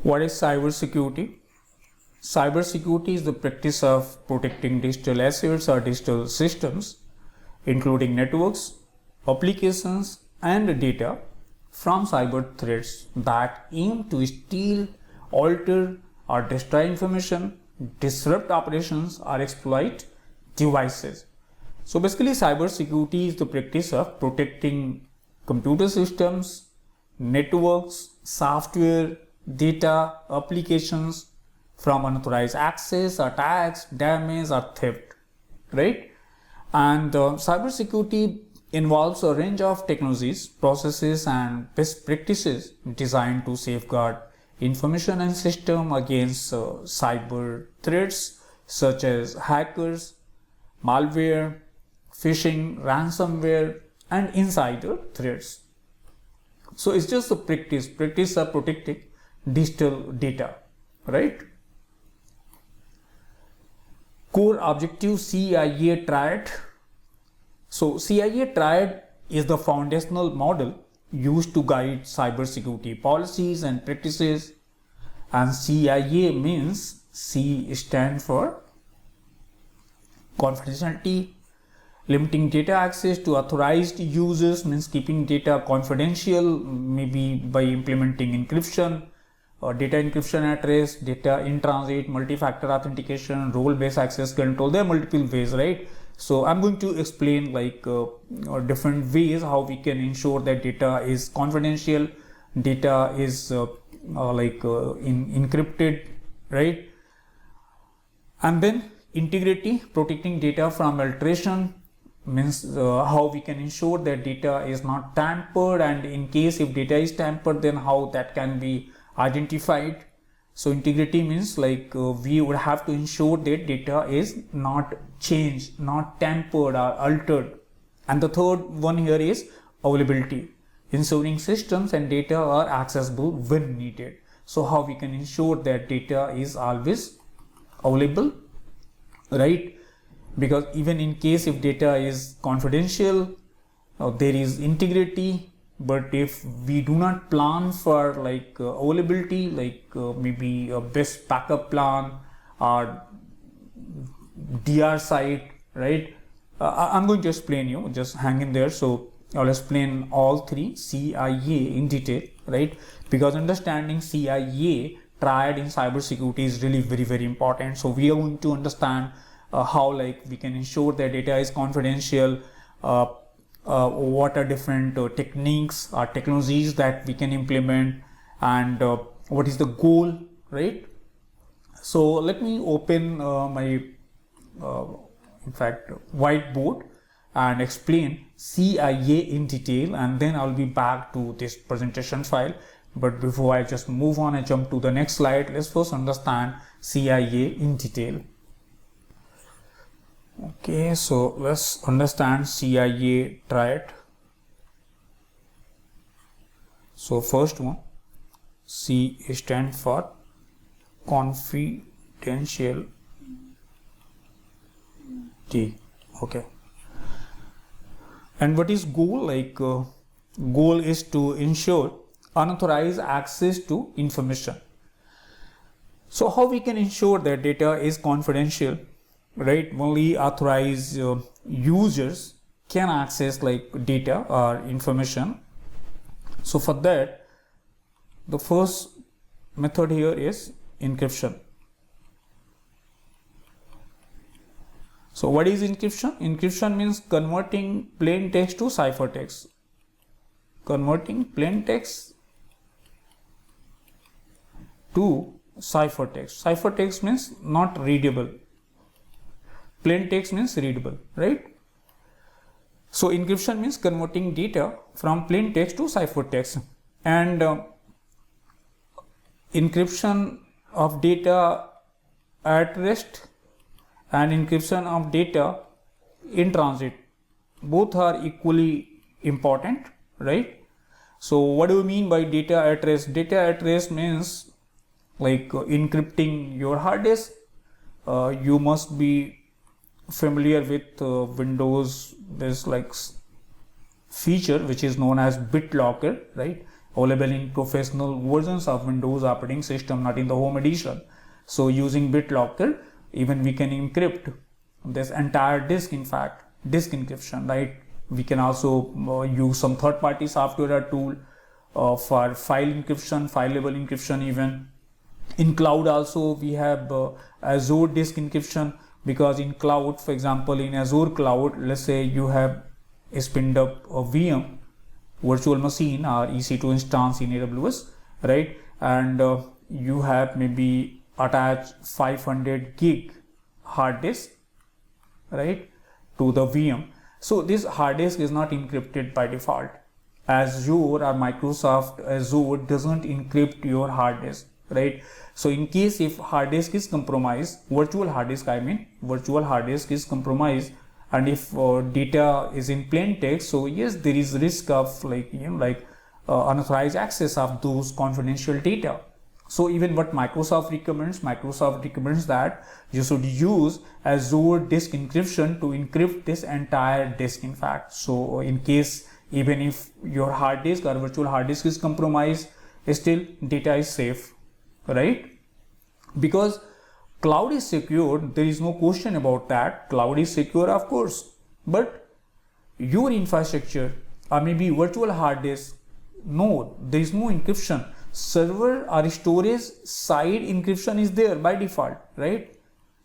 What is cybersecurity? Cybersecurity is the practice of protecting digital assets or digital systems, including networks, applications, and data from cyber threats that aim to steal, alter, or destroy information, disrupt operations, or exploit devices. So basically, cybersecurity is the practice of protecting computer systems, networks, software, data, applications from unauthorized access, attacks, damage, or theft, right? And cybersecurity involves a range of technologies, processes, and best practices designed to safeguard information and system against cyber threats such as hackers, malware, phishing, ransomware, and insider threats. So it's just a practice of protecting digital data, right? Core objective CIA Triad. So CIA Triad is the foundational model used to guide cybersecurity policies and practices, and CIA means C stands for confidentiality. Limiting data access to authorized users means keeping data confidential, maybe by implementing encryption, data encryption at rest, data in transit, multi-factor authentication, role-based access control. There are multiple ways, right? So I'm going to explain like different ways how we can ensure that data is confidential, data is encrypted, right? And then integrity, protecting data from alteration, means how we can ensure that data is not tampered, and in case if data is tampered, then how that can be identified. So integrity means like we would have to ensure that data is not changed, not tampered or altered. And the third one here is availability, ensuring systems and data are accessible when needed. So how we can ensure that data is always available, right? Because even in case if data is confidential, there is integrity. But if we do not plan for like availability, like maybe a best backup plan or DR site, right? I'm going to explain you, just hang in there. So I'll explain all three CIA in detail, right? Because understanding CIA Triad in cybersecurity is really very important. So we are going to understand how like we can ensure that data is confidential, what are different techniques or technologies that we can implement, and what is the goal, right? So let me open my in fact whiteboard and explain CIA in detail, and then I'll be back to this presentation file. But before I just move on and jump to the next slide, let's first understand CIA in detail. Okay, so let's understand CIA Triad. So first one, C stands for confidentiality. Okay. And what is goal? Like goal is to ensure unauthorized access to information. So how we can ensure that data is confidential, right? Only authorized users can access like data or information. So for that, the first method here is encryption. So what is encryption? Encryption means converting plain text to ciphertext. Converting plain text to ciphertext. Ciphertext means not readable. Plain text means readable, right? So encryption means converting data from plain text to ciphertext, and encryption of data at rest and encryption of data in transit, both are equally important, right? So what do you mean by data at rest? Data at rest means like encrypting your hard disk. You must be familiar with Windows. There's like feature which is known as BitLocker, right? available in professional versions of Windows operating system, not in the home edition. So using BitLocker, even we can encrypt this entire disk, in fact, disk encryption, right? We can also use some third-party software or tool for file encryption, file level encryption. Even in cloud also we have Azure disk encryption, because in cloud, for example, in Azure cloud, let's say you have spinned up a VM, virtual machine, or EC2 instance in AWS, right? And you have maybe attached 500 gig hard disk, right, to the VM. So this hard disk is not encrypted by default. Azure or Microsoft Azure doesn't encrypt your hard disk, right? So in case if hard disk is compromised, virtual hard disk is compromised, and if data is in plain text, so yes, there is risk of unauthorized access of those confidential data. So even what Microsoft recommends that you should use Azure disk encryption to encrypt this entire disk, in fact. So in case even if your hard disk or virtual hard disk is compromised, still data is safe, right? Because cloud is secure, there is no question about that. Cloud is secure, of course, but your infrastructure or maybe virtual hard disk, no, there is no encryption. Server or storage side encryption is there by default, right?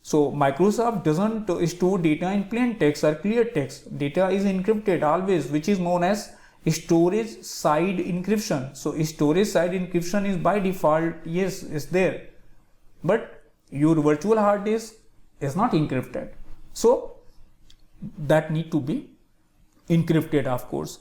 So Microsoft doesn't store data in plain text or clear text. Data is encrypted always, which is known as storage side encryption. So storage side encryption is by default, yes, is there, but your virtual hard disk is not encrypted. So that need to be encrypted, of course.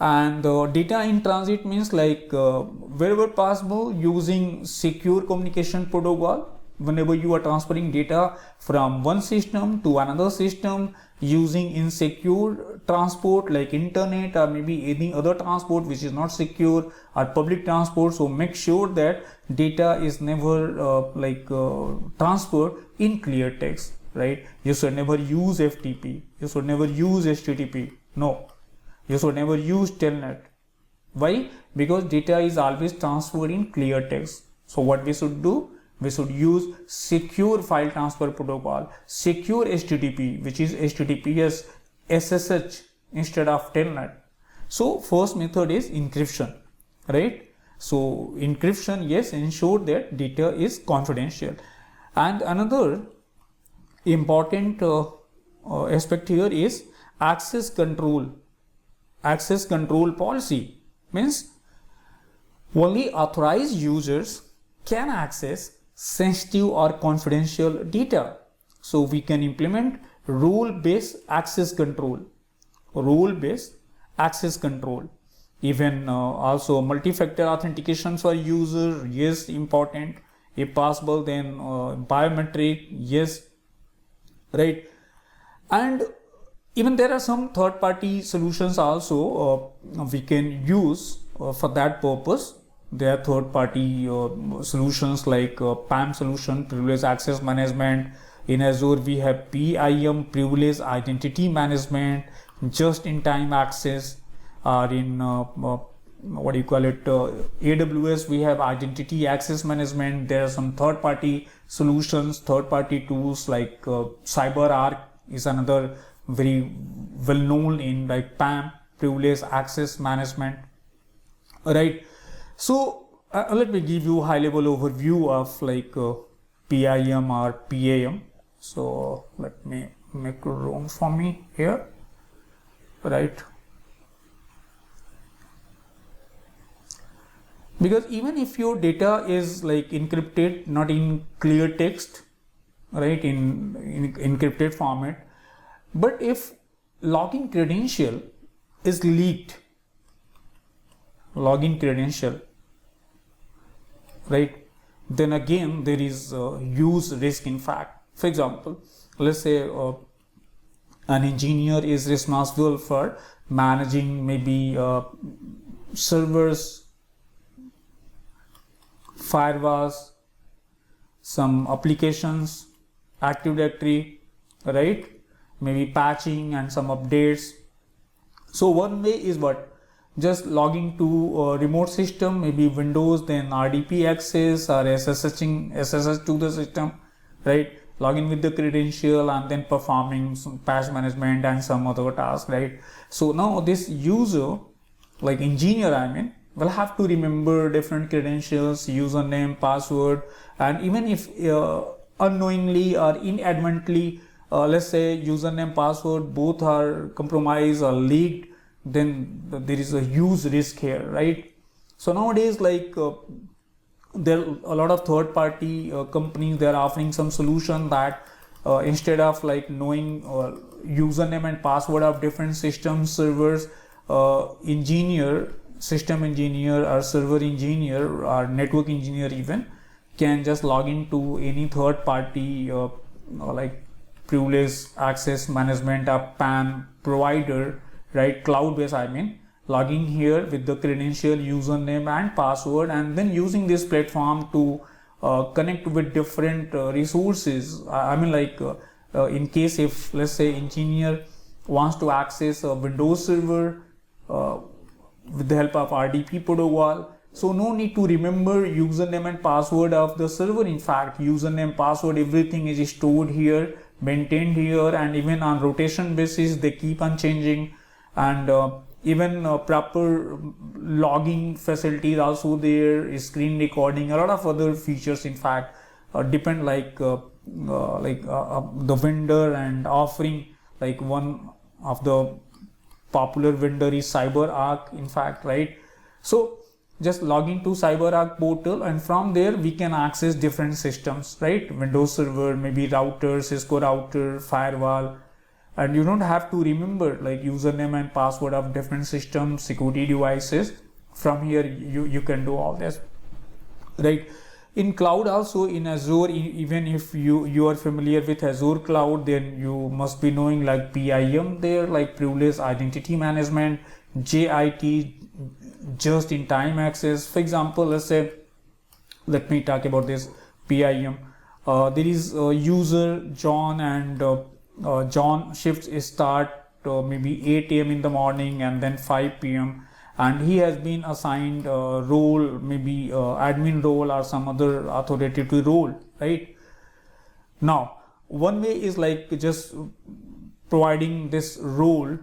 And data in transit means wherever possible, using secure communication protocol. Whenever you are transferring data from one system to another system using insecure transport like internet or maybe any other transport which is not secure, or public transport, so make sure that data is never transferred in clear text, right? You should never use FTP, you should never use HTTP, no. You should never use telnet. Why? Because data is always transferred in clear text. So what we should do? We should use secure file transfer protocol, secure HTTP, which is HTTPS SSH instead of telnet. So first method is encryption, right? So encryption, yes, ensure that data is confidential. And another important aspect here is access control. Access control policy means only authorized users can access sensitive or confidential data. So we can implement role-based access control. Even also multi-factor authentication for user, yes, important. If possible, then biometric, yes, right. And even there are some third-party solutions also we can use for that purpose. There are third-party solutions like PAM solution, Privileged Access Management. In Azure, we have PIM, Privileged Identity Management, Just-in-Time Access. Or in AWS, we have Identity Access Management. There are some third-party solutions, third-party tools like CyberArk is another very well known in PAM, Privileged Access Management, right? So let me give you a high level overview of PIM or PAM. So let me make room for me here, right? Because even if your data is encrypted, not in clear text, right, in encrypted format, but if login credential is leaked, right, then again there is a huge risk, in fact. For example, let's say an engineer is responsible for managing maybe servers, firewalls, some applications, Active Directory, right, maybe patching and some updates. So one way is what? just logging to a remote system, maybe Windows, then RDP access or SSH to the system, right? Login with the credential and then performing some patch management and some other task, right? So now this user, like engineer, will have to remember different credentials, username, password, and even if unknowingly or inadvertently, let's say username, password, both are compromised or leaked, then there is a huge risk here, right? So nowadays, like there are a lot of third-party companies, they are offering some solution that instead of like knowing username and password of different systems, servers, system engineer or server engineer or network engineer even can just log into any third-party like privileged access management or PAM provider, right? Cloud-based, logging here with the credential, username and password, and then using this platform to connect with different resources. In case if, let's say, engineer wants to access a Windows server with the help of RDP protocol, so no need to remember username and password of the server. In fact, username, password, everything is stored here, maintained here, and even on rotation basis they keep on changing, and even proper logging facilities also there, screen recording, a lot of other features. In fact, depend the vendor and offering, like one of the popular vendor is CyberArk, in fact, right? So just log into CyberArk portal, and from there we can access different systems, right? Windows server, maybe router, Cisco router, firewall, and you don't have to remember like username and password of different systems, security devices. From here you can do all this, right? In cloud also, in Azure, even if you are familiar with Azure cloud, then you must be knowing like PIM there, like privileged identity management, JIT, just in time access. For example, let's say, let me talk about this PIM. There is a user John, and John shifts start maybe 8 a.m. in the morning and then 5 p.m. and he has been assigned a role, maybe admin role or some other authoritative role, right? Now, one way is like just providing this role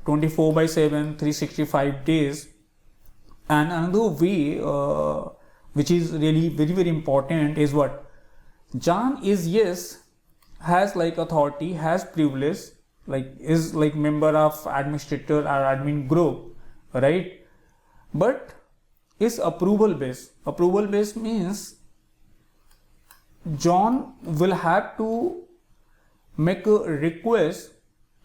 24/7, 365 days. And another way, which is really very, very important, is what? John is, yes, has like authority, has privilege, like is like member of administrator or admin group, right? But is approval based. Approval based means John will have to make a request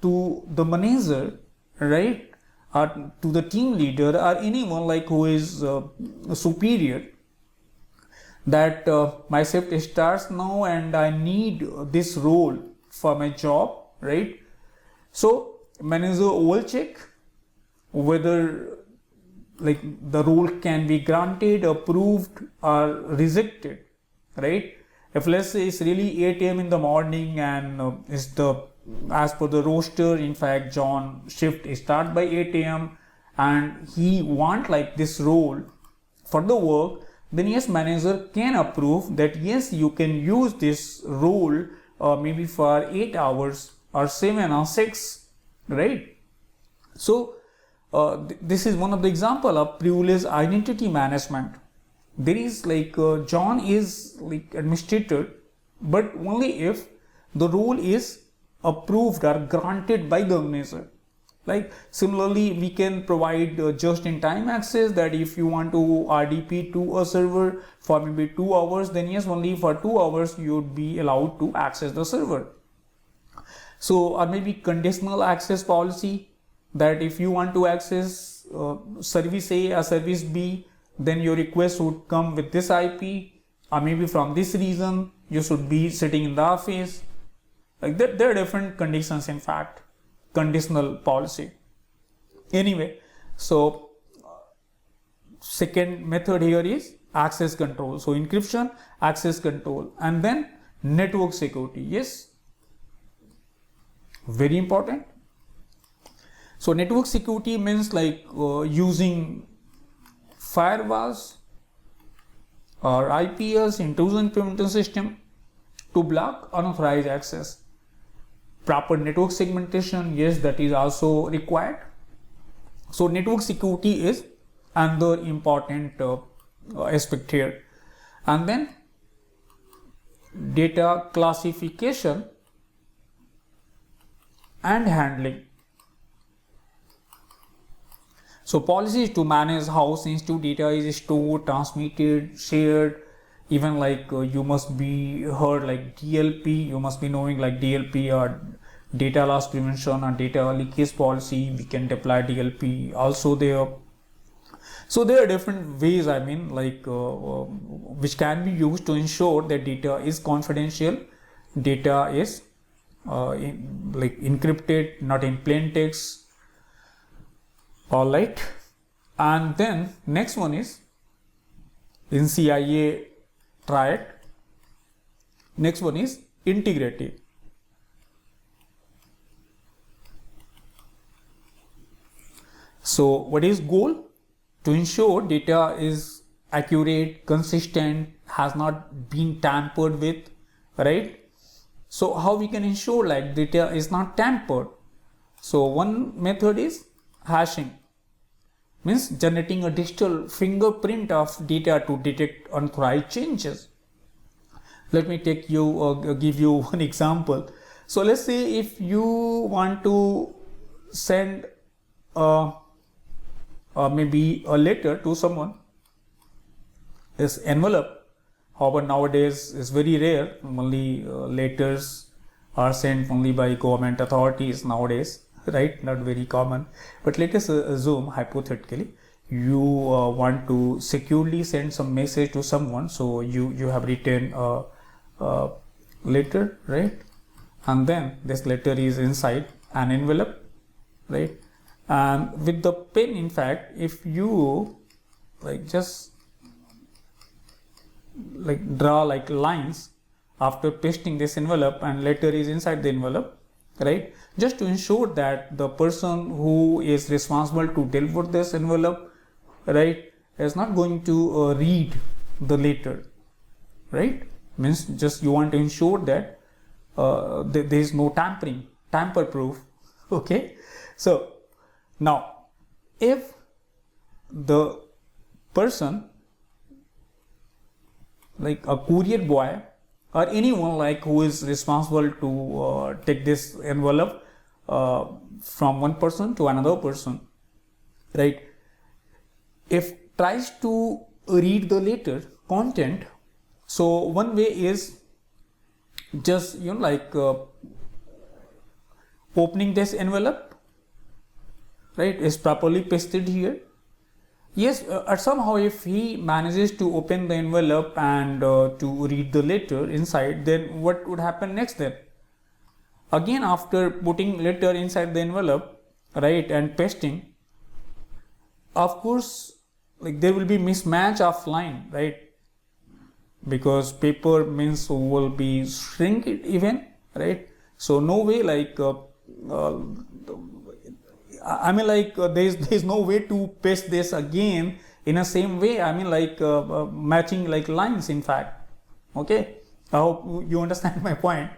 to the manager, right, or to the team leader or anyone like who is superior, that my shift starts now and I need this role for my job, right? So manager will check whether like the role can be granted, approved or rejected, right? If let's say it's really 8 a.m. in the morning and it's as per the roster, in fact John shift start by 8 a.m. and he want like this role for the work, then yes, manager can approve that yes, you can use this role maybe for 8 hours or 7 or 6, right? So this is one of the example of privileged identity management. There is like John is like administrator, but only if the role is approved or granted by the manager. Like similarly, we can provide just-in-time access, that if you want to RDP to a server for maybe 2 hours, then yes, only for 2 hours you would be allowed to access the server. So, or maybe conditional access policy, that if you want to access service A or service B, then your request would come with this IP, or maybe from this region you should be sitting in the office. Like that, there are different conditions, in fact, conditional policy. Anyway, so second method here is access control. So encryption, access control, and then network security. Yes, very important. So network security means like using firewalls or IPS, intrusion prevention system, to block unauthorized access. Proper network segmentation, yes, that is also required. So network security is another important aspect here. And then data classification and handling. So policies to manage how sensitive data is stored, transmitted, shared, even like you must be heard like DLP, you must be knowing like DLP or data loss prevention or data leakage policy. We can deploy DLP also there. So there are different ways, I mean, like which can be used to ensure that data is confidential, data is like encrypted, not in plain text. All right, and then next one is in CIA Triad. Next one is integrity. So what is goal? To ensure data is accurate, consistent, has not been tampered with, right? So how we can ensure like data is not tampered? So one method is hashing, means generating a digital fingerprint of data to detect unauthorized changes. Let me give you one example. So let's say if you want to send maybe a letter to someone, this envelope, however nowadays is very rare, only letters are sent only by government authorities nowadays, right? Not very common. But let us assume hypothetically you want to securely send some message to someone. So you have written a letter, right? And then this letter is inside an envelope, right? And with the pen, in fact, if you like just like draw like lines after pasting this envelope and letter is inside the envelope, right? Just to ensure that the person who is responsible to deliver this envelope, right, is not going to read the letter, right? Means just you want to ensure that there is no tampering, tamper proof. Okay, so now if the person like a courier boy or anyone like who is responsible to take this envelope from one person to another person, right, if tries to read the letter content, so one way is just like opening this envelope, right, is properly pasted here. Yes, somehow if he manages to open the envelope and to read the letter inside, then what would happen next then? Again, after putting letter inside the envelope, right, and pasting, of course, like there will be mismatch of line, right? Because paper means will be shrink it even, right? So no way like I mean like there's no way to paste this again in a same way. I mean like matching like lines, in fact. Okay, I hope you understand my point.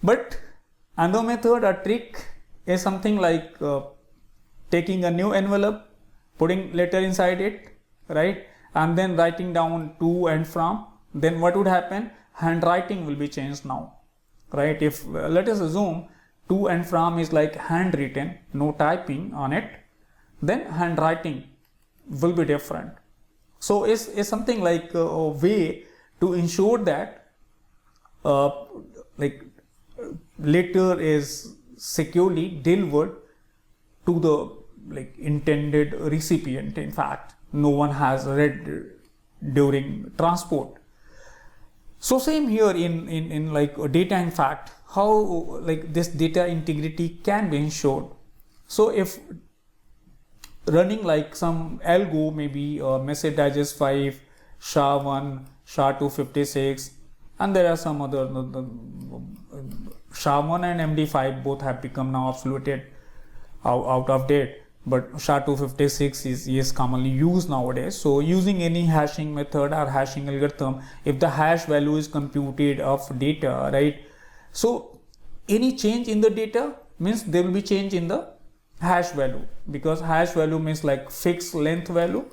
But another method, a trick, is something like taking a new envelope, putting letter inside it, right, and then writing down to and from. Then what would happen? Handwriting will be changed now, right? If let us assume to and from is like handwritten, no typing on it, then handwriting will be different. So it's something like a way to ensure that like letter is securely delivered to the like intended recipient. In fact, no one has read during transport. So same here in like data, in fact, how like this data integrity can be ensured. So if running like some algo, maybe message digest 5, SHA-1, SHA-256, and there are some other SHA-1 and MD5 both have become now obsoleted. out of date, but SHA-256 is commonly used nowadays. So using any hashing method or hashing algorithm, if the hash value is computed of data, right? So any change in the data means there will be change in the hash value, because hash value means like fixed length value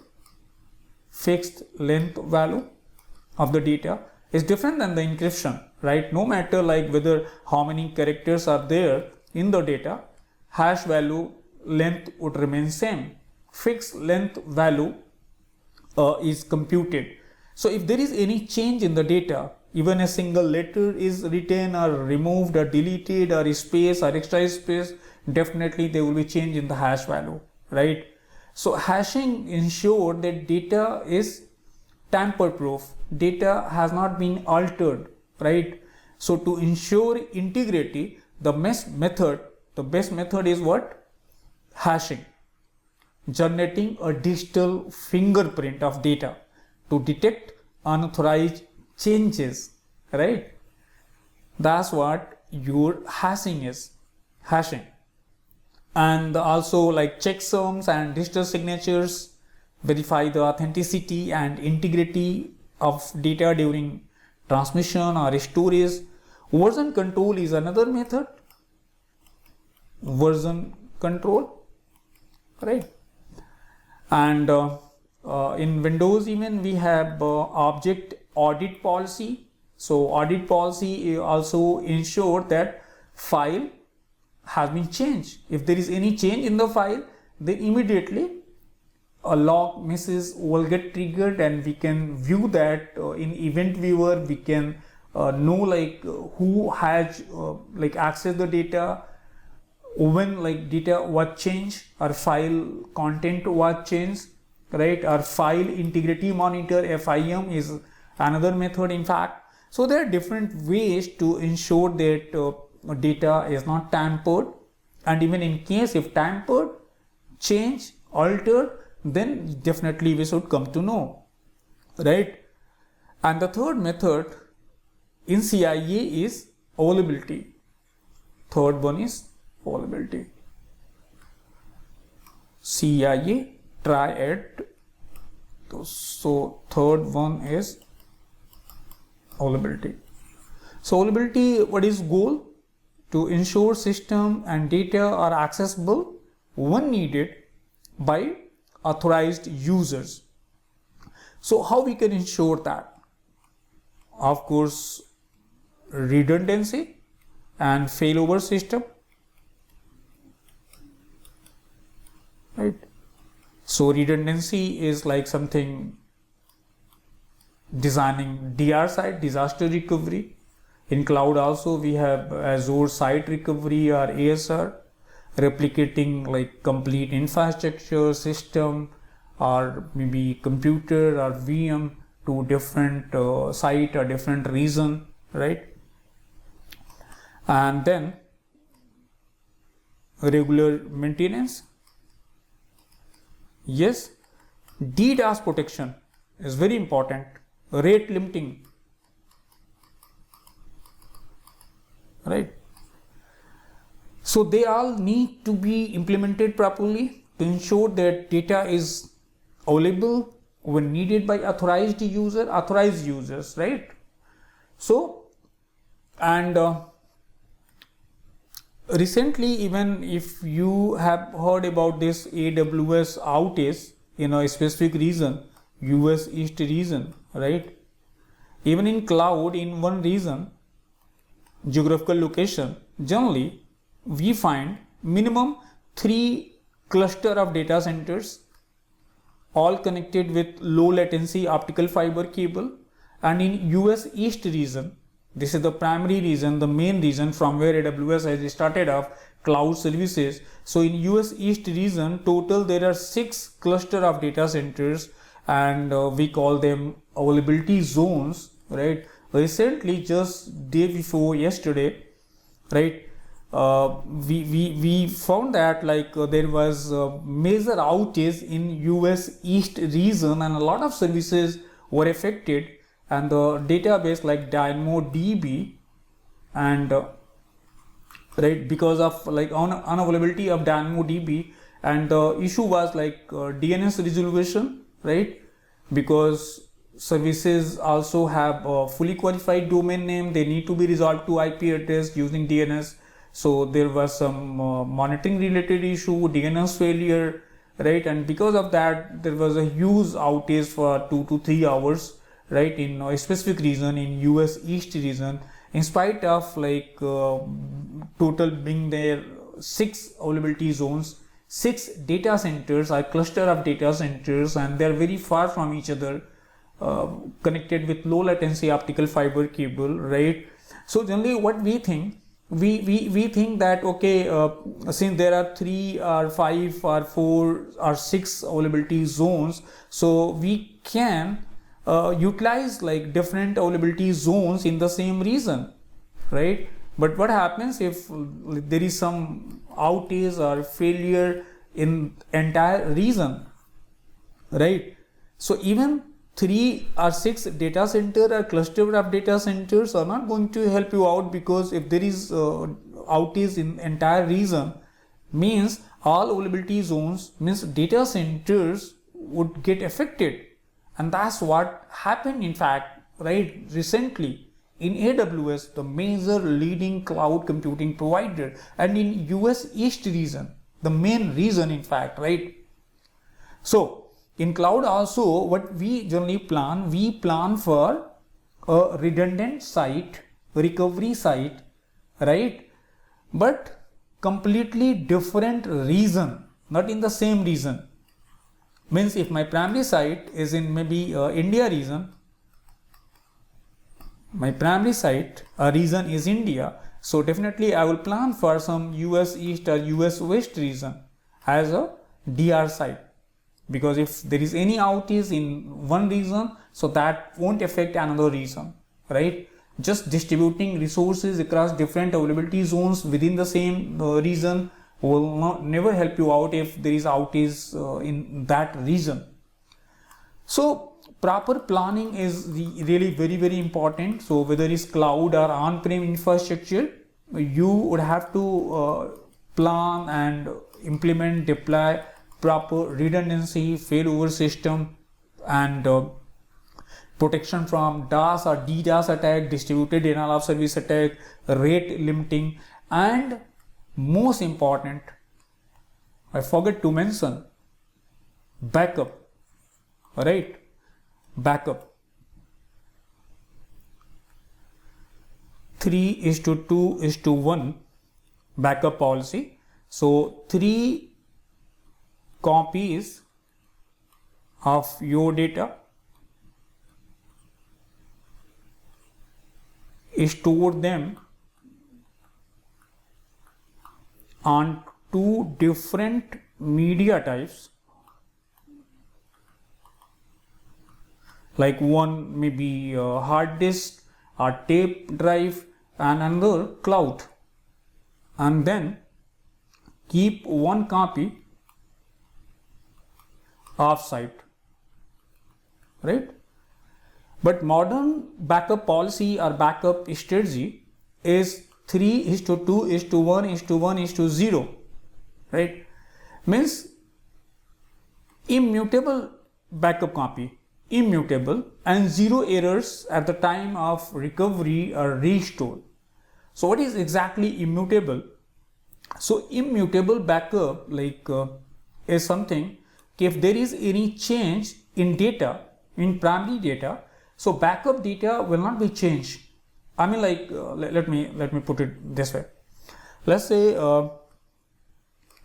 of the data is different than the encryption, right? No matter like whether how many characters are there in the data, hash value length would remain same. Fixed length value is computed. So if there is any change in the data, even a single letter is written or removed or deleted or space or extra space, definitely there will be change in the hash value, right? So hashing ensures that data is tamper proof, data has not been altered, right? So to ensure integrity, the best method is what? Hashing, generating a digital fingerprint of data to detect unauthorized changes, right? That's what your hashing is. And also like checksums and digital signatures verify the authenticity and integrity of data during transmission or storage. Version control is another method. Version control, right? And in Windows even we have object audit policy. So audit policy also ensure that file has been changed. If there is any change in the file, then immediately a log message will get triggered, and we can view that in event viewer. We can know like who has like accessed the data, when like data was changed or file content was changed, right? Or file integrity monitor, FIM is another method in fact. So there are different ways to ensure that data is not tampered, and even in case if tampered, changed, altered, then definitely we should come to know, right? And the third method in CIA is availability. Third one is availability. CIA, Triad. So third one is availability. So availability, what is goal? To ensure system and data are accessible when needed by authorized users. So how we can ensure that? Of course, redundancy and failover system, right? So redundancy is like something designing DR side, disaster recovery. In cloud also we have Azure Site Recovery or ASR, replicating like complete infrastructure system or maybe computer or VM to different site or different region, right? And then regular maintenance. Yes, DDoS protection is very important. Rate limiting, right? So they all need to be implemented properly to ensure that data is available when needed by authorized users, right? So, and recently, even if you have heard about this AWS outage in a specific region, US East region, right? Even in cloud, in one region, geographical location, generally we find minimum 3 cluster of data centers, all connected with low latency optical fiber cable. And in US East region, this is the primary region, the main region from where AWS has started off cloud services. So in US East region, total there are 6 cluster of data centers, and we call them availability zones, right? Recently, just day before yesterday, right, we found that like there was a major outage in US East region, and a lot of services were affected, and the database like DynamoDB and right? Because of like unavailability of DynamoDB, and the issue was like DNS resolution, right? Because services also have a fully qualified domain name, they need to be resolved to IP address using DNS. So there was some monitoring related issue, DNS failure, right? And because of that, there was a huge outage for 2 to 3 hours, right? In a specific region in US East region, in spite of like total being there 6 availability zones, 6 data centers or cluster of data centers, and they are very far from each other, connected with low latency optical fiber cable, right? So generally what we think, we think that okay, since there are 3 or 5 or 4 or 6 availability zones, so we can utilize like different availability zones in the same region, right? But what happens if there is some outage or failure in entire region, right? So even 3 or 6 data center or cluster of data centers are not going to help you out, because if there is outage in entire region, means all availability zones, means data centers would get affected. And that's what happened in fact, right, recently in AWS, the major leading cloud computing provider, and in US East region, the main region in fact, right? So in cloud also, what we generally plan, we plan for a redundant site, recovery site, right? But completely different region, not in the same region. Means if my primary site is in maybe India region, my primary site region is India, so definitely I will plan for some US East or US West region as a DR site, because if there is any outage in one region, so that won't affect another region, right? Just distributing resources across different availability zones within the same region will never help you out if there is outage in that region. So proper planning is really very important. So whether it's cloud or on-prem infrastructure, you would have to plan and implement, deploy proper redundancy, failover system, and protection from DAS or DDoS attack, distributed denial of service attack, rate limiting, and most important, I forgot to mention, backup, right? Backup. 3:2:1 backup policy. So 3 copies of your data store them on 2 different media types, like one may be hard disk or tape drive and another cloud, and then keep 1 copy off-site, right? But modern backup policy or backup strategy is 3:2:1:1:0, right? Means immutable backup copy, immutable, and 0 errors at the time of recovery or restore. So what is exactly immutable? So immutable backup is something, if there is any change in data, in primary data, so backup data will not be changed. I mean, like let me put it this way. Let's say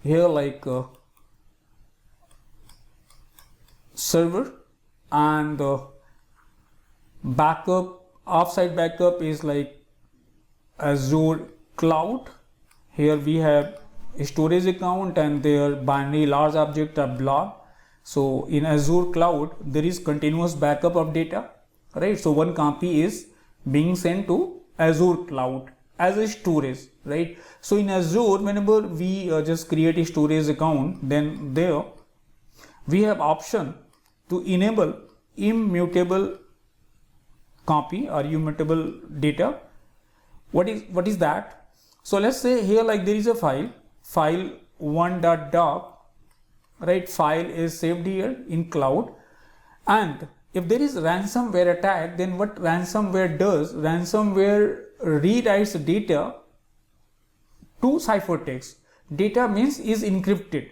here server, and backup, offsite backup is like Azure cloud. Here we have a storage account and their binary large object or blob. So in Azure cloud, there is continuous backup of data, right? So 1 copy is being sent to Azure cloud as a storage, right? So in Azure, whenever we just create a storage account, then there we have option to enable immutable copy or immutable data. What is that? So let's say here like there is a file 1.doc, right? File is saved here in cloud, and if there is ransomware attack, then what ransomware does, ransomware rewrites data to ciphertext. Data means is encrypted,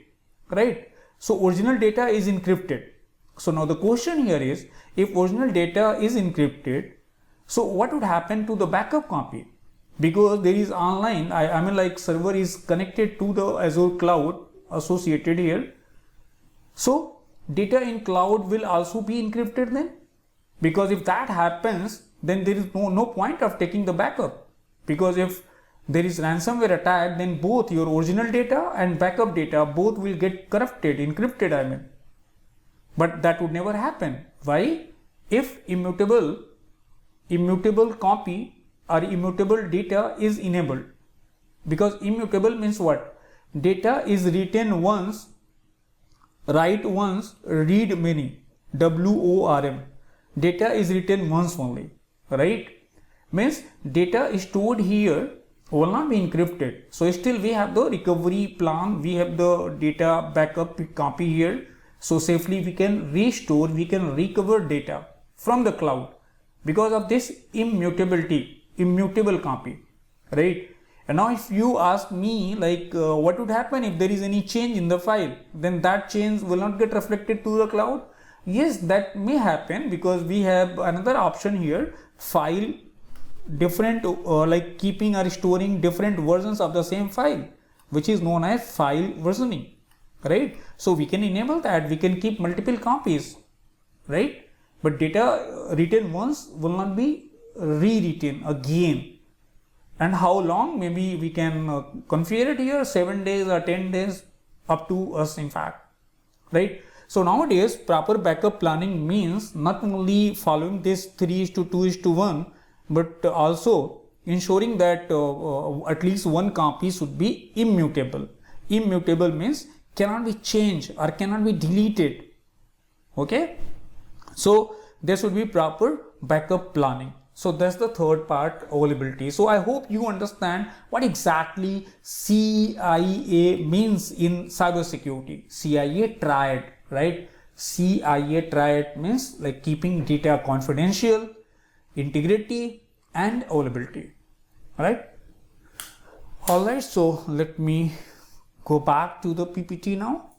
right? So original data is encrypted. So now the question here is, if original data is encrypted, so what would happen to the backup copy? Because there is online, I mean like server is connected to the Azure cloud associated here. So data in cloud will also be encrypted then, because if that happens, then there is no point of taking the backup, because if there is ransomware attack, then both your original data and backup data both will get corrupted, encrypted I mean. But that would never happen. Why? If immutable copy or immutable data is enabled, because immutable means what? Data is written once, write once, read many, WORM. Data is written once only, right? Means data is stored here will not be encrypted. So still we have the recovery plan, we have the data backup copy here. So safely we can restore, we can recover data from the cloud because of this immutable copy, right? And now if you ask me like what would happen if there is any change in the file, then that change will not get reflected to the cloud. Yes, that may happen, because we have another option here, file different like keeping or storing different versions of the same file, which is known as file versioning, right? So we can enable that, we can keep multiple copies, right? But data written once will not be rewritten again. And how long? Maybe we can configure it here, 7 days or 10 days, up to us in fact, right? So nowadays proper backup planning means not only following this 3:2:1, but also ensuring that at least one copy should be immutable. Immutable means cannot be changed or cannot be deleted, okay? So there should be proper backup planning. So that's the third part, availability. So I hope you understand what exactly CIA means in cybersecurity. CIA Triad, right? CIA Triad means like keeping data confidential, integrity and availability, right? All right, so let me go back to the PPT now.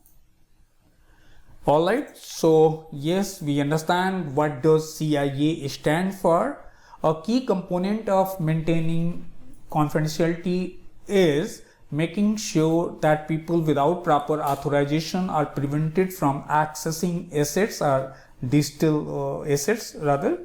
All right, so yes, we understand what does CIA stand for. A key component of maintaining confidentiality is making sure that people without proper authorization are prevented from accessing assets or digital assets rather.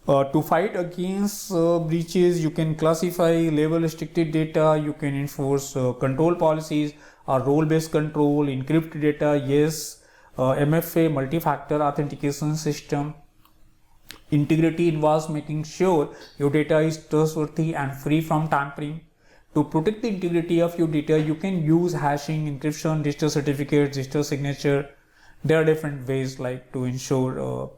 To fight against breaches, you can classify, label restricted data, you can enforce control policies or role-based control, encrypt data, yes, MFA, multi-factor authentication system. Integrity involves making sure your data is trustworthy and free from tampering. To protect the integrity of your data, you can use hashing, encryption, digital certificates, digital signature. There are different ways like to ensure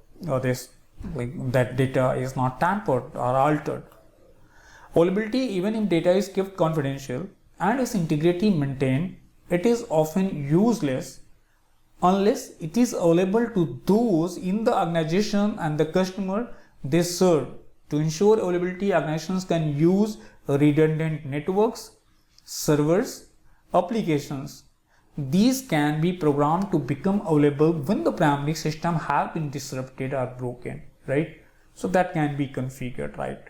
this, like that data is not tampered or altered. Availability, even if data is kept confidential and its integrity maintained, it is often useless unless it is available to those in the organization and the customer they serve. To ensure availability, organizations can use redundant networks, servers, applications. These can be programmed to become available when the primary system has been disrupted or broken, right? So that can be configured, right?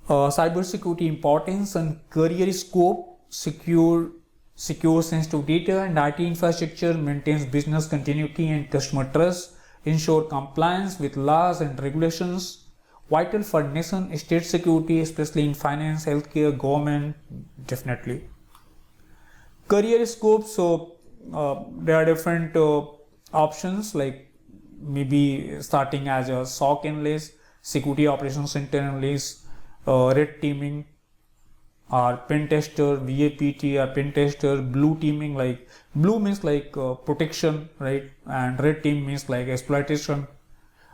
Cybersecurity importance and career scope, secure sensitive data and IT infrastructure, maintains business continuity and customer trust, ensure compliance with laws and regulations, vital for nation state security, especially in finance, healthcare, government, definitely. Career scope, so there are different options, like maybe starting as a SOC analyst, security operations center analyst, red teaming, or pen tester, VAPT or pen tester, blue teaming, like blue means like protection, right? And red team means like exploitation,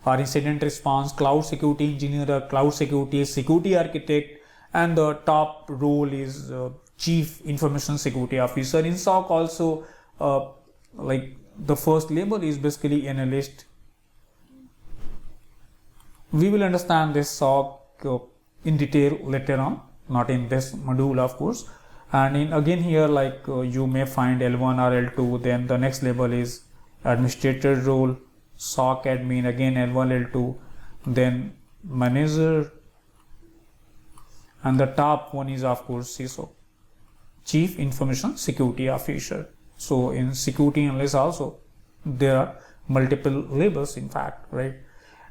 or incident response, cloud security engineer or cloud security architect, and the top role is Chief Information Security Officer. In SOC also, like the first label is basically analyst. We will understand this SOC in detail later on, not in this module of course. And in again here, like you may find L1 or L2, then the next label is administrator role, SOC admin, again L1, L2, then manager, and the top one is of course CISO, Chief Information Security Officer. So in security analyst also there are multiple labels in fact, right?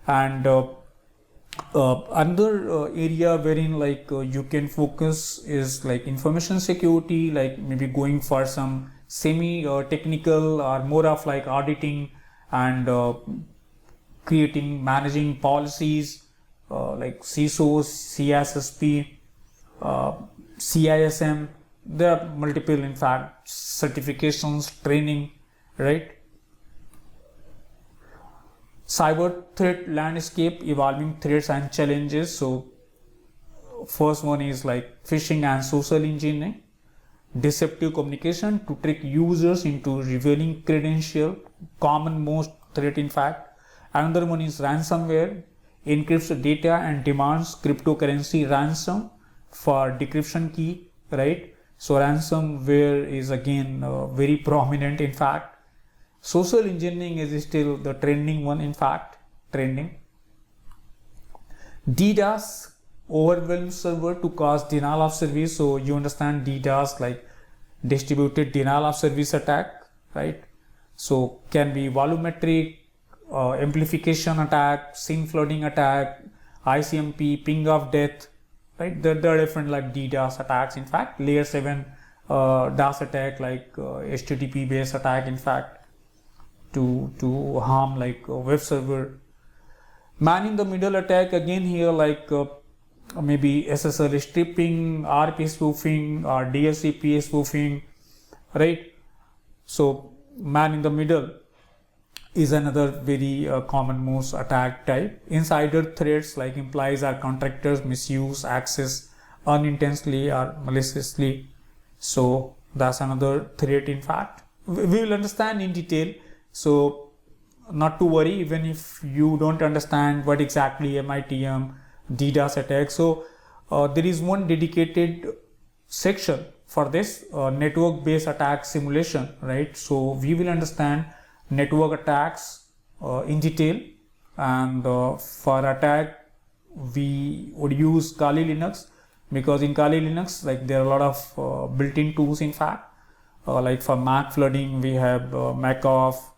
And another area wherein like you can focus is like information security, like maybe going for some semi technical or more of like auditing and creating, managing policies like CISO, CSSP, CISM. There are multiple in fact certifications, training, right? Cyber threat landscape, evolving threats and challenges. So first one is like phishing and social engineering, deceptive communication to trick users into revealing credential, common most threat in fact. Another one is ransomware, encrypts data and demands cryptocurrency ransom for decryption key, right? So ransomware is again very prominent in fact. Social engineering is still the trending one in fact, trending. DDoS, overwhelmed server to cause denial of service. So you understand DDoS, like distributed denial of service attack, right? So can be volumetric, amplification attack, SYN flooding attack, ICMP, ping of death, right? There are different like DDoS attacks in fact. Layer 7 DOS attack, like HTTP based attack in fact, to harm like a web server. Man in the middle attack, again here like maybe SSL stripping, RP spoofing or DHCP spoofing, right? So man in the middle is another very common most attack type. Insider threats, like implies or contractors misuse access unintentionally or maliciously. So that's another threat in fact. We will understand in detail. So not to worry even if you don't understand what exactly MITM, DDoS attack. So there is one dedicated section for this network based attack simulation, right? So we will understand network attacks in detail, and for attack we would use Kali Linux, because in Kali Linux like there are a lot of built-in tools in fact, like for MAC flooding we have MacOff.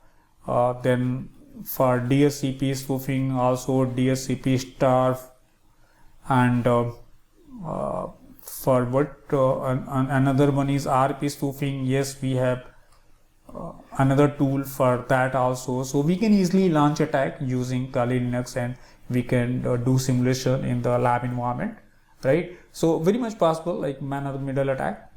Then for DHCP spoofing also DHCP starve, and for what another one is RP spoofing. Yes, we have another tool for that also. So we can easily launch attack using Kali Linux, and we can do simulation in the lab environment, right? So very much possible, like man in the middle attack.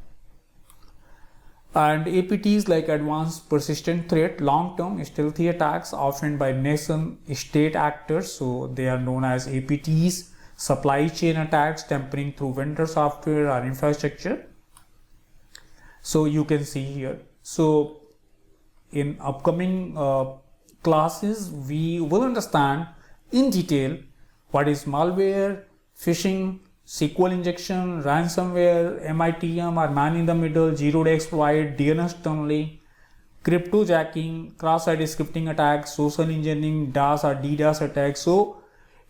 And APTs, like advanced persistent threat, long-term stealthy attacks often by nation state actors. So they are known as APTs. Supply chain attacks, tampering through vendor software or infrastructure. So you can see here. So in upcoming classes, we will understand in detail what is malware, phishing, SQL injection, ransomware, MITM or man in the middle, zero-day exploit, DNS tunneling, cryptojacking, cross-site scripting attacks, social engineering, DOS or DDoS attacks. So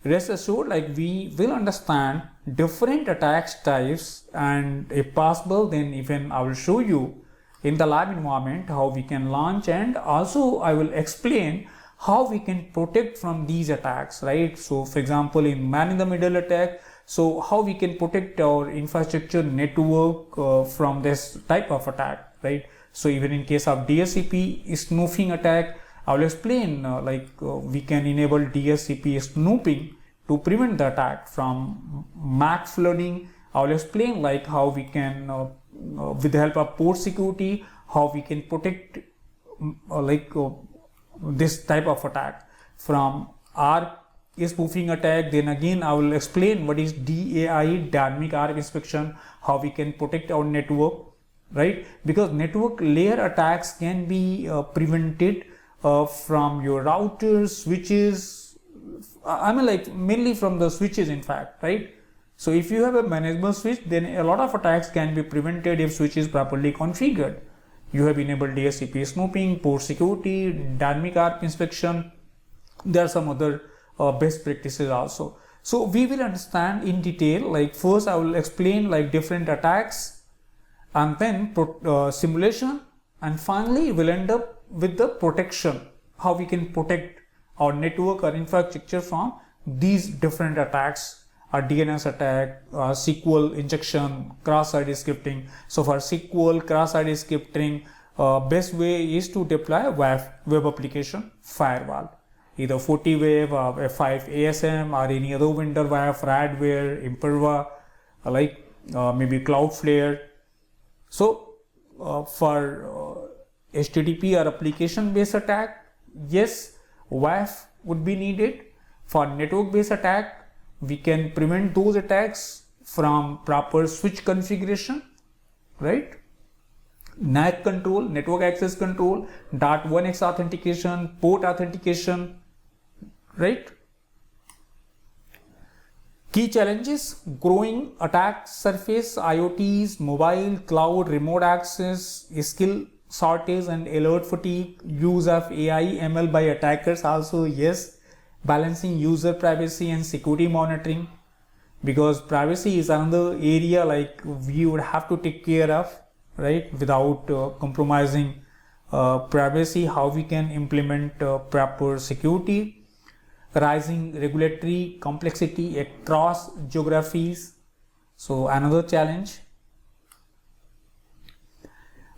rest assured, like we will understand different attacks types, and if possible, then even I will show you in the lab environment how we can launch, and also I will explain how we can protect from these attacks, right? So for example, in man in the middle attack, so how we can protect our infrastructure network from this type of attack, right? So even in case of DHCP snooping attack, I will explain we can enable DHCP snooping to prevent the attack. From MAC flooding, I will explain like how we can with the help of port security, how we can protect this type of attack. From a spoofing attack, then again I will explain what is DAI, dynamic arc inspection, how we can protect our network, right? Because network layer attacks can be prevented from your routers, switches, I mean like mainly from the switches in fact, right? So if you have a management switch, then a lot of attacks can be prevented if switch is properly configured. You have enabled DHCP snooping, port security, dynamic arc inspection. There are some other best practices also. So we will understand in detail, like first I will explain like different attacks, and then simulation, and finally we'll end up with the protection, how we can protect our network or infrastructure from these different attacks. A DNS attack, SQL injection, cross-site scripting. So for SQL cross-site scripting, best way is to deploy web application firewall, either FortiWeb or F5 ASM or any other vendor via Radware, Imperva, maybe Cloudflare. So for HTTP or application-based attack, yes, WAF would be needed. For network-based attack, we can prevent those attacks from proper switch configuration, right? NAC control, network access control, .1x authentication, port authentication, right? Key challenges: growing attack surface, IoTs, mobile, cloud, remote access, skill shortage and alert fatigue, use of AI, ML by attackers also, yes. Balancing user privacy and security monitoring, because privacy is another area like we would have to take care of, right, without compromising privacy. How we can implement proper security. Rising regulatory complexity across geographies, so another challenge.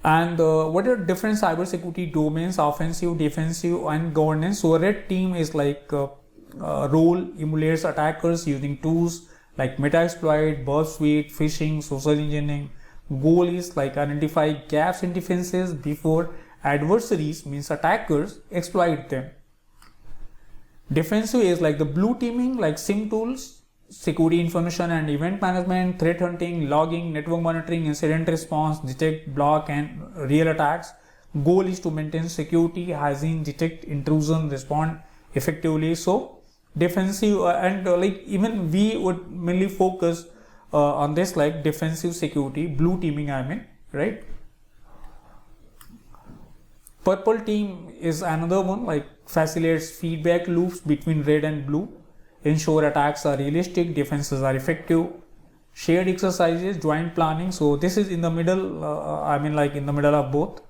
And what are different cybersecurity domains: offensive, defensive, and governance. So a red team is like role emulates attackers using tools like Metaexploit, Burst Suite, phishing, social engineering. Goal is like identify gaps in defenses before adversaries, means attackers, exploit them. Defensive is like the blue teaming, like SIM tools, security information and event management, threat hunting, logging, network monitoring, incident response, detect, block and real attacks. Goal is to maintain security, hygiene, detect intrusion, respond effectively. So defensive and like even we would mainly focus on this, like defensive security, blue teaming I mean, right? Purple team is another one, like facilitates feedback loops between red and blue, ensure attacks are realistic, defenses are effective. Shared exercises, joint planning. So this is in the middle, I mean like in the middle of both.